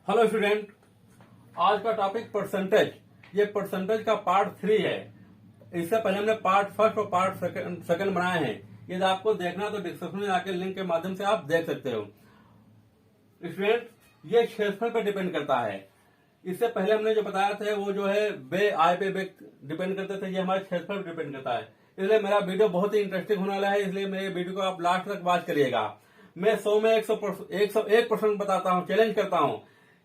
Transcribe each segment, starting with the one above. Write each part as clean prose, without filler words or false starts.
Hello student, आज का topic percentage. ये परसेंटेज का पार्ट 3 है। इससे पहले हमने पार्ट फर्स्ट और पार्ट सेकंड बनाए हैं। यदि आपको देखना तो डिस्क्रिप्शन में आके लिंक के माध्यम से आप देख सकते हो। स्टूडेंट, ये क्षेत्रफल पर डिपेंड करता है। इससे पहले हमने जो बताया था वो जो है बे आय पे डिपेंड करते थे। ये हमारे क्षेत्रफल पर डिपेंड करता है। इसलिए मेरा वीडियो बहुत ही इंटरेस्टिंग होने वाला है, इसलिए मेरे वीडियो को आप लास्ट तक वॉच करिएगा। मैं 100 में 101% बताता हूँ, चैलेंज करता हूँ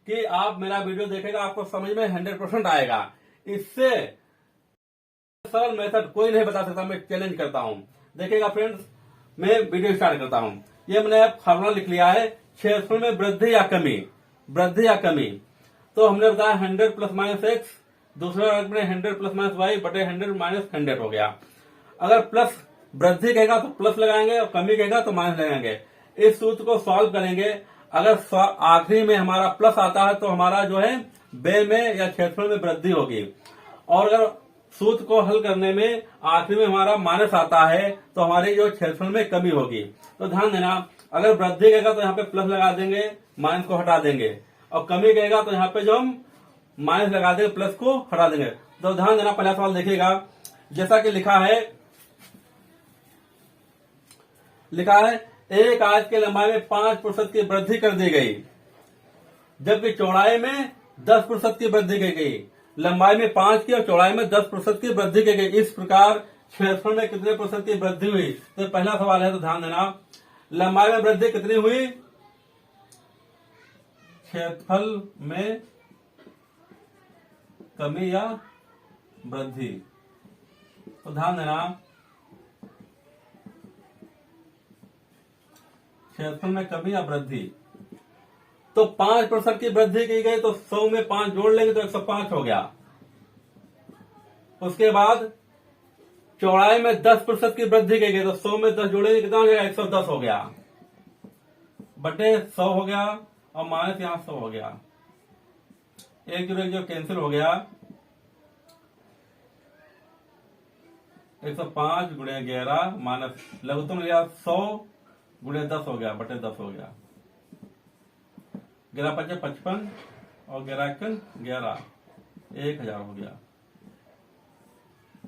कि आप मेरा वीडियो देखेगा, आपको समझ में 100% आएगा। इससे सरल मेथड कोई नहीं बता सकता, मैं चैलेंज करता हूं। देखिएगा फ्रेंड्स, मैं वीडियो स्टार्ट करता हूं। ये मैंने फार्मूला लिख लिया है, क्षेत्रफल में वृद्धि या कमी। तो हमने बताया 100 प्लस माइनस एक्स, दूसरा वर्ग में 100 प्लस माइनस वाई बटे 100 माइनस 100 हो गया। अगर प्लस वृद्धि कहेगा तो प्लस लगाएंगे और कमी कहेगा तो माइनस लगाएंगे। इस सूत्र को सॉल्व करेंगे। अगर आखिरी में हमारा प्लस आता है तो हमारा जो है बे में या क्षेत्रफल में वृद्धि होगी, और अगर सूत्र को हल करने में आखिरी में हमारा माइनस आता है तो हमारी जो क्षेत्रफल में कमी होगी। तो ध्यान देना, अगर वृद्धि कहेगा तो यहाँ पे प्लस लगा देंगे, माइनस को हटा देंगे, और कमी कहेगा तो यहाँ पे जो हम माइनस लगा देंगे, प्लस को हटा देंगे। तो ध्यान देना, पहला सवाल देखिएगा। जैसा कि लिखा है एक आयत की लंबाई में 5% की वृद्धि कर दी गई, जबकि चौड़ाई में 10% की वृद्धि की गई। लंबाई में 5 की और चौड़ाई में 10% की वृद्धि की गई। इस प्रकार क्षेत्रफल में कितने % की वृद्धि हुई? तो पहला सवाल है, तो ध्यान देना, लंबाई में वृद्धि कितनी हुई? क्षेत्रफल में कमी या वृद्धि? तो ध्यान देना, क्षेत्रफल में कमी या वृद्धि। तो 5% की वृद्धि की गई तो 100 में 5 जोड़ लेंगे तो 105 हो गया। उसके बाद चौड़ाई में 10% की वृद्धि की गई तो 100 में 10 जोड़ेंगे कितना हो गया? 110 हो गया, बटे 100 हो गया, और माइनस यहां 100 हो गया। एक जो कैंसिल हो गया, 105 गुणे 11 माइनस लघुत्तम लिया 100 गुणे 10 हो गया, बटे 10 हो गया। 11 × 5 = 55 और 11 × 11 1000 हो गया,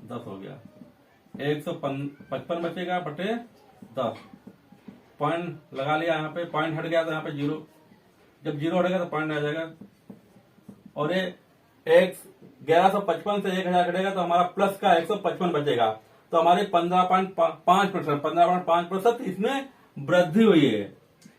10 हो गया। 155 बचेगा बटे 10। पॉइंट लगा लिया, यहाँ पे पॉइंट हट गया तो यहाँ पे 0, जब 0 हटेगा तो पॉइंट आ जाएगा। और ये 1155 से 1000 घटेगा तो हमारा प्लस का 155 बचेगा। तो हमारी 15.5% इसमें वृद्धि हुई है,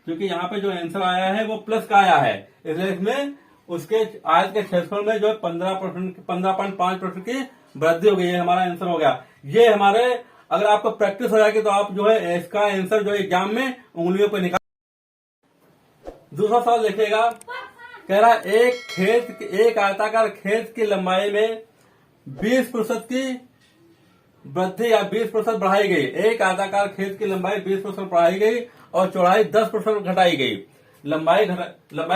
क्योंकि यहाँ पे जो आंसर आया है वो प्लस का आया है, इसलिए इसमें उसके आयत के क्षेत्रफल में जो है 15.5% की वृद्धि हो गई है। हमारा आंसर हो गया। ये हमारे, अगर आपको प्रैक्टिस हो जाएगी तो आप जो है इसका आंसर जो है एग्जाम में उंगलियों पर निकाल। दूसरा सवाल देखिएगा, कह रहा एक आयताकार खेत की लंबाई में 20% की वृद्धि या 20% बढ़ाई गई। एक आयताकार खेत की लंबाई 20% बढ़ाई गई और चौड़ाई 10% घटाई गई। लंबाई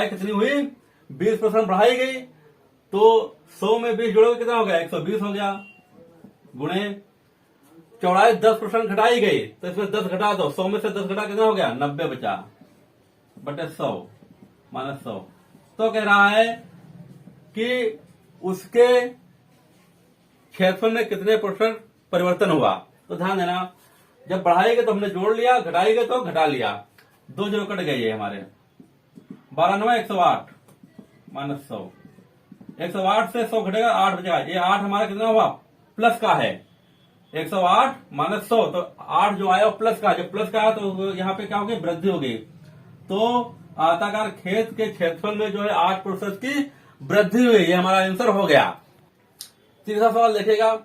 कितनी हुई? 20% बढ़ाई गई। तो 100 में 20 जोड़ोगे कितना हो गया? 120 हो गया, गुणे चौड़ाई 10% घटाई गई तो इसमें 10 घटा दो, 100 में से 10 घटा कितना हो गया? 90 बचा, बटे 100 माइनस 100। तो कह रहा है कि उसके क्षेत्रफल में कितने % परिवर्तन हुआ। तो ध्यान देना, जब बढ़ाएंगे तो हमने जोड़ लिया, घटाएंगे तो घटा लिया। 2 0 कट गए हमारे। 12 9 108 माइनस 100। 108 से 100 घटेगा, 8 बचेगा। ये 8 हमारा कितना हुआ? प्लस का है। 108 माइनस 100, तो 8 जो आया वो प्लस का। जब प्लस का आया तो यहाँ पे क्या हो गई? वृद्धि हो गई। तो आयताकार खेत के क्षेत्रफल में जो है 8% की वृद्धि हुई। ये हमारा आंसर हो गया। तीसरा सवाल देखिएगा,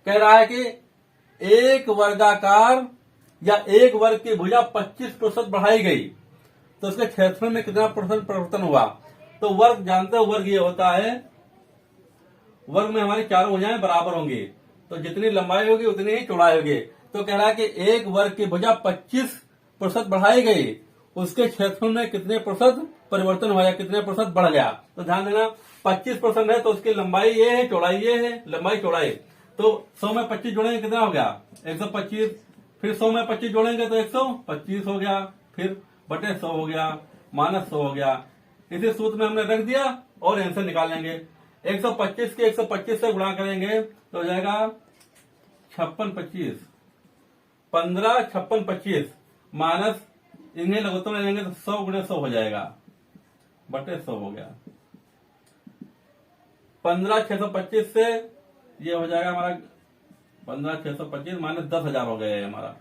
कह रहा है कि एक वर्गाकार या एक वर्ग की भुजा 25% बढ़ाई गई तो उसके क्षेत्रफल में कितना % परिवर्तन हुआ। तो वर्ग जानते हो, वर्ग ये होता है, वर्ग में हमारी चारों भुजाएं बराबर होंगी, तो जितनी लंबाई होगी उतनी ही चौड़ाई होगी। तो कह रहा है कि एक वर्ग की भुजा 25% बढ़ाई गई, उसके क्षेत्रफल में कितने % परिवर्तन हुआ या कितने % बढ़ गया। तो ध्यान देना, 25% है तो उसकी लंबाई ये है, चौड़ाई ये है, लंबाई चौड़ाई। तो 100 में 25 जोड़ेंगे कितना हो गया? 125। फिर 100 में 25 जोड़ेंगे तो 125 हो गया, फिर बटे 100 हो गया, माइनस 100 हो गया। इसी सूत्र में हमने रख दिया और आंसर निकाल लेंगे। 125 के 125 से गुणा करेंगे तो हो जाएगा 5625, 15 56 25 माइनस इन्हें लघुत्तम ले लेंगे तो 100 गुणे 100 हो जाएगा, बटे 100 हो गया। 15 625 से ये हो जाएगा हमारा 15 625 माइनस 10,000 हो गया हमारा।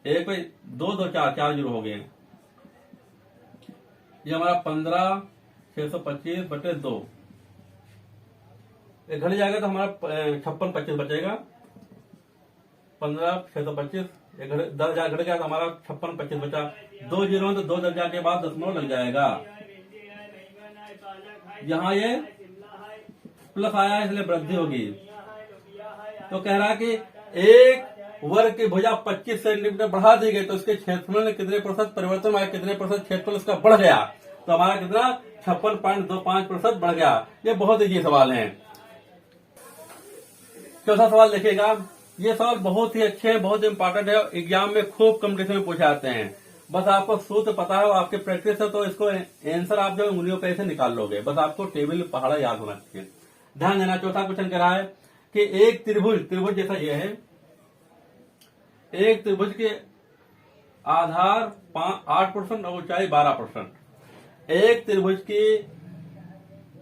एक पे 2 2 4 जीरो हो गए। ये हमारा 15 625 बटे 2 घट जाएगा तो हमारा 56 25 बचेगा। 15 625 10,000 घट गया तो हमारा 56 25 बचा। 2 जीरो तो 2 दर्जा के बाद दशमलव लग जाएगा। यहाँ ये प्लस आया इसलिए वृद्धि होगी। तो कह रहा है कि एक वर्ग की भुजा 25 सेंटीमीटर बढ़ा दी गई तो उसके क्षेत्रफल में कितने प्रतिशत परिवर्तन आया, कितने प्रतिशत क्षेत्रफल उसका बढ़ गया। तो हमारा कितना 56.25% बढ़ गया। ये बहुत ही सवाल है। चौथा सवाल देखिएगा। ये सवाल बहुत ही अच्छे हैं, बहुत इंपॉर्टेंट है, एग्जाम में खूब कंपटीशन में पूछे जाते हैं। बस आपको सूत्र पता है और आपके प्रैक्टिस है तो इसको आंसर आप जो उंगलियों पे ऐसे निकाल लोगे। बस आपको टेबल पहाड़ा याद होना चाहिए। ध्यान देना। चौथा क्वेश्चन कह रहा है कि एक त्रिभुज जैसा ये है, एक त्रिभुज के आधार 8% और ऊंचाई 12%। एक त्रिभुज की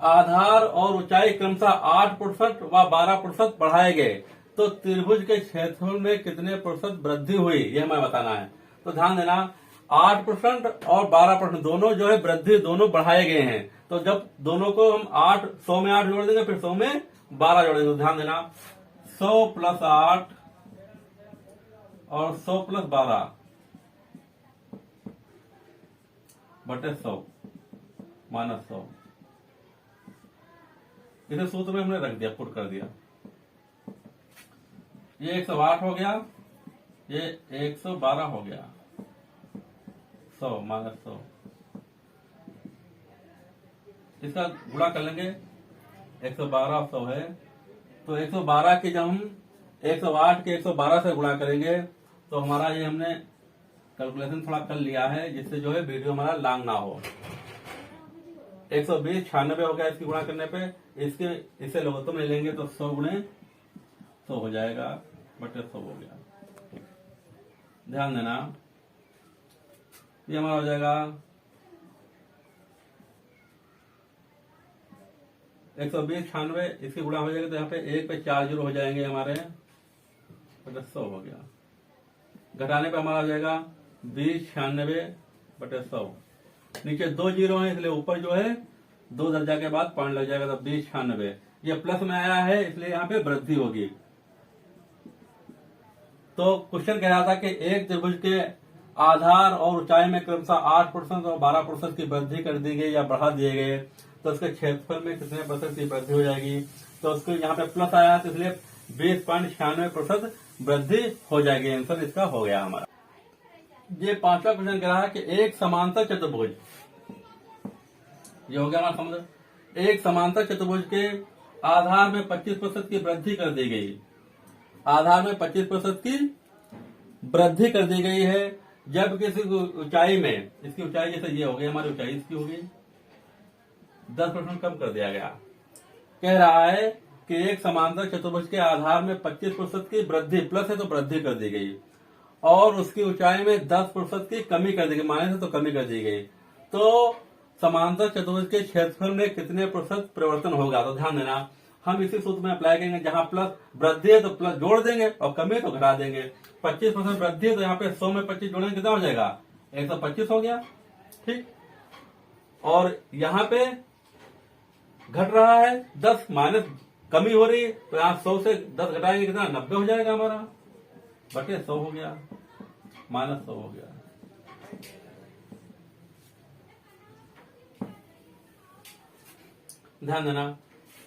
आधार और ऊंचाई क्रमशः 8% व 12% बढ़ाए गए तो त्रिभुज के क्षेत्रफल में कितने प्रतिशत वृद्धि हुई, यह हमें बताना है। तो ध्यान देना, 8% और 12% दोनों जो है वृद्धि दोनों बढ़ाए गए हैं। तो जब दोनों को हम 100 में 8 जोड़ देंगे फिर 100 में 12 जोड़ेंगे। तो ध्यान देना, 100 प्लस 8 और 100 प्लस 12 बटे 100 माइनस 100। इसे सूत्र में हमने रख दिया, पुट कर दिया। ये 108 हो गया, ये 112 हो गया। 100 माइनस 100 इसका गुणा कर लेंगे। 112 100 है तो 112 की जब हम 108 के 112 से गुणा करेंगे तो हमारा ये हमने कैलकुलेशन थोड़ा कर लिया है जिससे जो है वीडियो हमारा लॉन्ग ना हो। 120 96 हो गया इसकी गुणा करने पे। इसे लघुत्तम ले लेंगे तो 100 गुणे 100 हो जाएगा, बटे 100 हो गया। ध्यान देना, ये हमारा हो जाएगा 120 96 इसकी गुणा हो जाएगा तो यहाँ पे 1 पे 4 जीरो हो जाएंगे हमारे, बटे 100 हो गया। घटाने पे हमारा हो जाएगा 20 96 बटे 100। नीचे 2 जीरो है इसलिए ऊपर जो है 2 दर्जा के बाद पॉइंट लग जाएगा तो 20 96। ये प्लस में आया है इसलिए यहाँ पे वृद्धि होगी। तो क्वेश्चन कह रहा था कि एक त्रिभुज के आधार और ऊंचाई में क्रमशः 8% और 12% की वृद्धि कर दी गई या बढ़ा दिए गए तो उसके क्षेत्रफल में कितने प्रतिशत की वृद्धि हो जाएगी। तो उसको यहाँ पे प्लस आया तो इसलिए 20.96% वृद्धि हो जाएगी। आंसर इसका हो गया हमारा। ये पांचवा क्वेश्चन कह रहा है कि एक समांतर चतुर्भुज, ये हो गया हमारा समझ। एक समांतर चतुर्भुज के आधार में 25% की वृद्धि कर दी गई। आधार में 25% की वृद्धि कर दी गई है जब किसी ऊंचाई में, इसकी ऊंचाई जैसे ये हो गई हमारी ऊंचाई इसकी हो गई 10% कम कर दिया गया। कह रहा है कि एक समांतर चतुर्भुज के आधार में 25% की वृद्धि, प्लस है तो वृद्धि कर दी गई और उसकी ऊंचाई में 10% की कमी कर दी गई, माइनस है तो कमी कर दी गई। तो समांतर चतुर्भुज के क्षेत्रफल में कितने प्रतिशत परिवर्तन होगा। तो ध्यान देना, हम इसी सूत्र में अप्लाई करेंगे। जहां प्लस वृद्धि है तो प्लस जोड़ देंगे और कमी है तो घटा देंगे। 25% वृद्धि है तो यहाँ पे 100 में 25 जोड़ेंगे कितना हो जाएगा, 125 हो गया। ठीक, और यहाँ पे घट रहा है 10 माइनस कमी हो रही है तो यहाँ 100 से 10 घटाएंगे कितना 90 हो जाएगा हमारा, बटे 100 हो गया, माइनस 100 हो गया। ध्यान देना,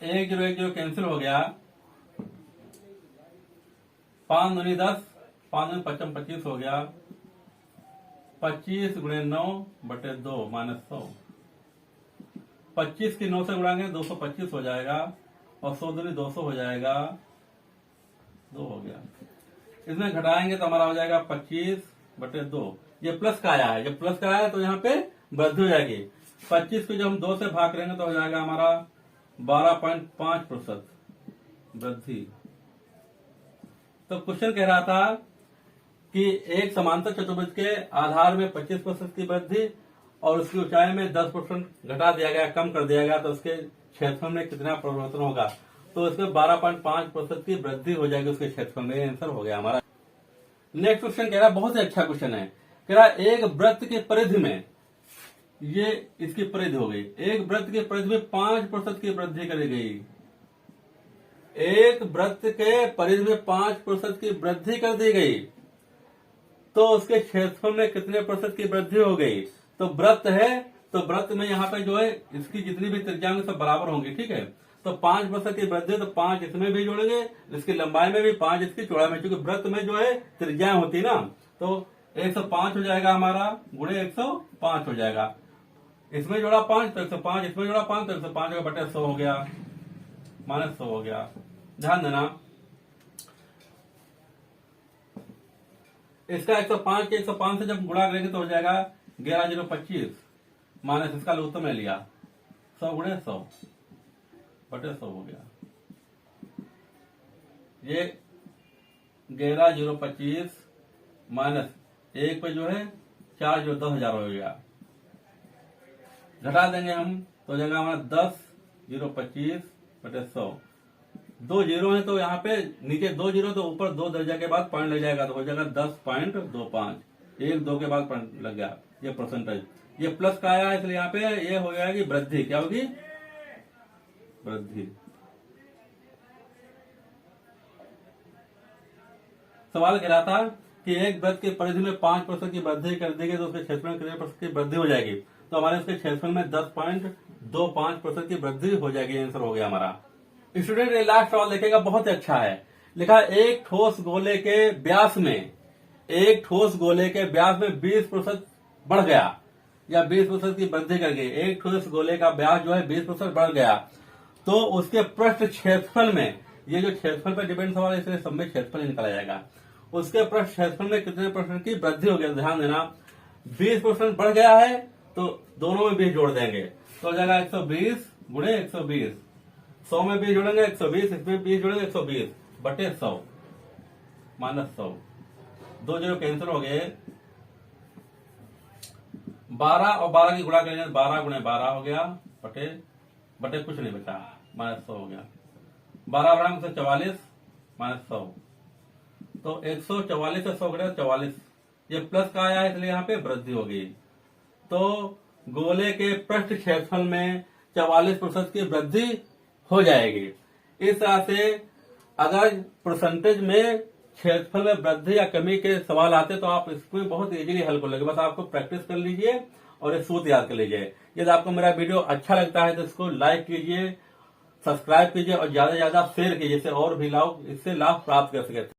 1 0 1 0 कैंसिल हो गया। 5 दूनी 10, 5 दूनी 55 25 हो गया। 25 गुणे 9 बटे 2 माइनस 100। 25 की 9 से गुणाएंगे 225 हो जाएगा और 100 दूनी 200 हो जाएगा, 2 हो गया। इसमें घटाएंगे तो हमारा हो जाएगा 25 बटे 2। ये प्लस का आया है, जब प्लस का आया है तो यहाँ पे वृद्धि हो जाएगी। 25 को जब हम 2 से भाग करेंगे तो हो जाएगा हमारा 12.5% वृद्धि। तो क्वेश्चन कह रहा था कि एक समांतर चतुर्भुज के आधार में 25% की वृद्धि और उसकी ऊंचाई में 10% घटा दिया गया, कम कर दिया गया, तो उसके क्षेत्रफल में कितना परिवर्तन होगा। तो इसमें 12.5% की वृद्धि हो जाएगी उसके क्षेत्रफल में। आंसर हो गया हमारा। नेक्स्ट क्वेश्चन कह रहा है, बहुत ही अच्छा क्वेश्चन है। कह रहा है एक वृत्त की परिधि में, ये इसकी परिधि हो गई, एक वृत्त की परिधि में 5% की वृद्धि करी गई। एक वृत्त के परिधि में 5% की वृद्धि कर दी गई, तो उसके क्षेत्रफल में कितने प्रतिशत की वृद्धि हो गई। तो वृत्त है, तो वृत्त में यहाँ पे जो है इसकी जितनी भी त्रिज्या होंगी सब बराबर होंगी, ठीक है। तो 5% की वृद्धि, तो 5 इसमें भी जोड़ेंगे, इसकी लंबाई में भी 5 इसकी चौड़ाई में, क्योंकि वृत्त में जो है त्रिज्याएं होती ना, तो 105 हो जाएगा हमारा, गुणे 105 हो जाएगा। इसमें जोड़ा 5 तो 105, इसमें जोड़ा 5 तो 105 का बटे 100 हो गया, -100 हो गया। ध्यान देना, इसका 105 के 105 से जब गुणा करेंगे तो हो जाएगा 11025 माइनस इसका लघुत्तम ले लिया 100 गुणे 100 बटे 100 हो गया। ये 11025 माइनस 1 पे जो है 4 जो 10,000 हो गया, घटा देंगे हम तो हो जाएगा हमारा 10,025 बटे 100। 2 जीरो है तो यहाँ पे नीचे 2 जीरो, तो ऊपर 2 दर्जा के बाद पॉइंट लग जाएगा, तो हो जाएगा 10.25। 1 2 के बाद पॉइंट लग गया, ये परसेंटेज। ये प्लस का आया है इसलिए यहाँ पे ये हो जाएगी वृद्धि। क्या होगी? वृद्धि। सवाल कह रहा था कि एक वृत्त की परिधि में 5% की वृद्धि कर दी गई, तो उसके क्षेत्रफल में कितने % की वृद्धि हो जाएगी। तो हमारे उसके क्षेत्रफल में 10.25% की वृद्धि हो जाएगी। आंसर हो गया हमारा। स्टूडेंट ये लास्ट सवाल देखेगा, बहुत ही अच्छा है। लिखा एक ठोस गोले के व्यास में, एक ठोस गोले के व्यास में 20% बढ़ गया या 20% की वृद्धि कर गई। एक ठोस गोले का व्यास जो है 20% बढ़ गया, तो उसके पृष्ठ क्षेत्रफल में, ये जो क्षेत्रफल पर डिपेंड सवाल है इसलिए सब में क्षेत्रफल निकाला जाएगा, उसके पृष्ठ क्षेत्रफल में कितने % की वृद्धि हो गया। ध्यान देना, 20% बढ़ गया है तो दोनों में 20 जोड़ देंगे तो हो जाएगा 120 गुणे 120। 100 में 20 जोड़ेंगे 120, इसमें 20 जोड़ेंगे 120 बटे 100 माइनस 100। 2 जीरो कैंसिल हो गए। 12 और 12 की गुणा करेंगे 12 गुणे 12 हो गया, बटे बटे कुछ नहीं बचा, माइनस 100 हो गया। 12 बड़ा 144 माइनस 100, तो 144 से 100 घटे 44। ये प्लस का आया है इसलिए यहाँ पे वृद्धि हो गई। तो गोले के पृष्ठ क्षेत्रफल में 44% की वृद्धि हो जाएगी। इस तरह से अगर परसेंटेज में क्षेत्रफल में वृद्धि या कमी के सवाल आते तो आप इसमें बहुत इजीली हल कर लेंगे। बस आपको प्रैक्टिस कर लीजिए और ये सूत्र याद कर लीजिए। यदि आपको मेरा वीडियो अच्छा लगता है तो इसको लाइक कीजिए, सब्सक्राइब कीजिए और ज्यादा से ज्यादा शेयर कीजिए, जिससे और भी लोग इससे लाभ प्राप्त कर सके।